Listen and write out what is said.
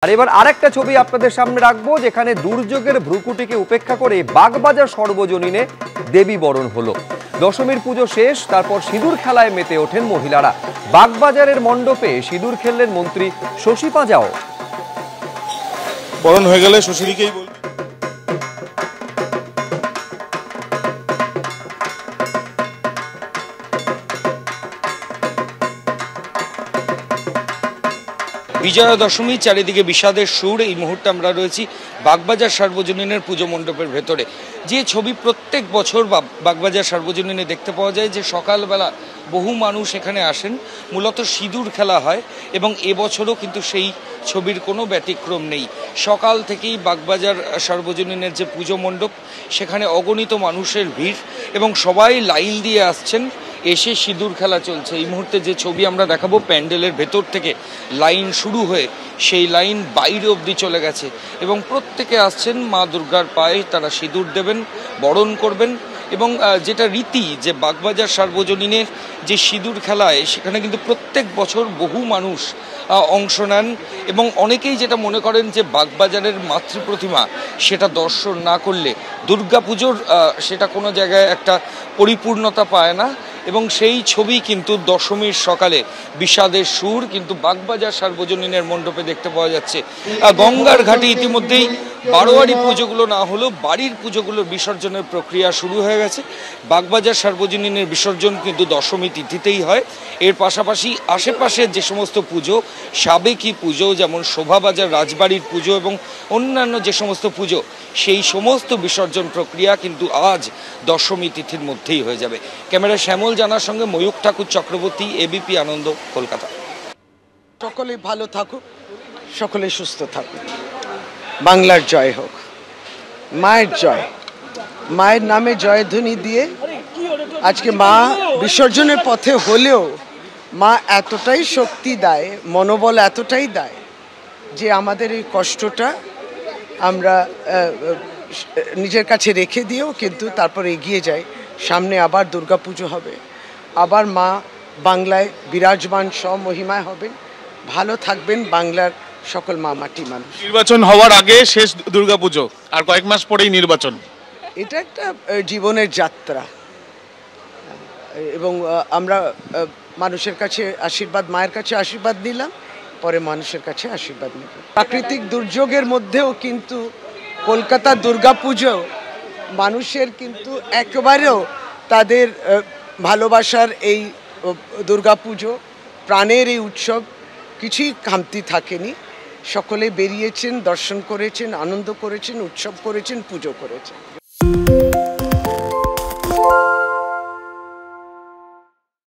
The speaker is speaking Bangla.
আর এবার আরেকটা ছবি আপনাদের সামনে রাখবো, যেখানে দুর্যোগের ভ্রুকুটিকে উপেক্ষা করে বাগবাজার সর্বজনীনে দেবী বরণ হলো। দশমীর পুজো শেষ, তারপর সিঁদুর খেলায় মেতে ওঠেন মহিলারা। বাগবাজারের মণ্ডপে সিঁদুর খেললেন মন্ত্রী শশী পাঁজাও। বরণ হয়ে গেলে শশীদিকেই বলবি। বিজয়া দশমী, চারিদিকে বিষাদের সুর। এই মুহূর্তে আমরা রয়েছি বাগবাজার সার্বজনীনের পুজো মণ্ডপের ভেতরে। যে ছবি প্রত্যেক বছর বাগবাজার সার্বজনীনে দেখতে পাওয়া যায়, যে সকালবেলা বহু মানুষ এখানে আসেন, মূলত সিঁদুর খেলা হয়, এবং এবছরও কিন্তু সেই ছবির কোনো ব্যতিক্রম নেই। সকাল থেকেই বাগবাজার সার্বজনীনের যে পুজো মণ্ডপ, সেখানে অগণিত মানুষের ভিড়, এবং সবাই লাইন দিয়ে আসছেন, এসে সিঁদুর খেলা চলছে। এই মুহূর্তে যে ছবি আমরা দেখাবো, প্যান্ডেলের ভেতর থেকে লাইন শুরু হয়ে সেই লাইন বাইরে অবধি চলে গেছে, এবং প্রত্যেকে আসছেন মা দুর্গার পায়ে তারা সিঁদুর দেবেন, বরণ করবেন। এবং যেটা রীতি, যে বাগবাজার সার্বজনীনের যে সিঁদুর খেলায়, সেখানে কিন্তু প্রত্যেক বছর বহু মানুষ অংশ নেন, এবং অনেকেই যেটা মনে করেন যে বাগবাজারের মাতৃপ্রতিমা সেটা দর্শন না করলে দুর্গাপুজোর সেটা কোনো জায়গায় একটা পরিপূর্ণতা পায় না। এবং সেই ছবি কিন্তু দশমীর সকালে বিষাদের সুর কিন্তু বাগবাজার সার্বজনীনের মণ্ডপে দেখতে পাওয়া যাচ্ছে। গঙ্গার ঘাটে ইতিমধ্যেই বারোয়ারি পুজোগুলো না হলেও বাড়ির পুজোগুলোর বিসর্জনের প্রক্রিয়া শুরু হয়ে গেছে। বাগবাজার সার্বজনীনের বিসর্জন কিন্তু দশমী তিথিতেই হয়। এর পাশাপাশি আশেপাশের যে সমস্ত পুজো, সাবেকি পুজো, যেমন শোভাবাজার রাজবাড়ির পুজো এবং অন্যান্য যে সমস্ত পুজো, সেই সমস্ত বিসর্জন প্রক্রিয়া কিন্তু আজ দশমী তিথির মধ্যেই হয়ে যাবে। ক্যামেরা শ্যামল জানার সঙ্গে ময়ূক ঠাকুর চক্রবর্তী, এবিপি আনন্দ, কলকাতা। সকলে ভালো থাকুক, সকলে সুস্থ থাকুক, বাংলার জয় হোক, মায়ের জয়, মায়ের নামে জয়ধ্বনি দিয়ে আজকে মা বিসর্জনের পথে হলেও মা এতটাই শক্তি দেয়, মনোবল এতটাই দেয়, যে আমাদের এই কষ্টটা আমরা নিজের কাছে রেখে দিয়েও কিন্তু তারপর এগিয়ে যাই। সামনে আবার দুর্গাপুজো হবে, আবার মা বাংলায় বিরাজমান স্বমহিমায় হবেন। ভালো থাকবেন বাংলার সকল মা মাটি মানুষ। নির্বাচন হওয়ার আগে শেষ দুর্গাপুজো, আর কয়েক মাস পরেই নির্বাচন। এটা একটা জীবনের যাত্রা, এবং আমরা মানুষের কাছে আশীর্বাদ, মায়ের কাছে আশীর্বাদ নিলাম, পরে মানুষের কাছে আশীর্বাদ নেব। প্রাকৃতিক দুর্যোগের মধ্যেও কিন্তু কলকাতা দুর্গাপুজো মানুষের কিন্তু একেবারেও তাদের ভালোবাসার এই দুর্গাপুজো, প্রাণের এই উৎসব কিছুই খামতি থাকেনি। সকলে বেরিয়েছেন, দর্শন করেছেন, আনন্দ করেছেন, উৎসব করেছেন, পুজো করেছেন।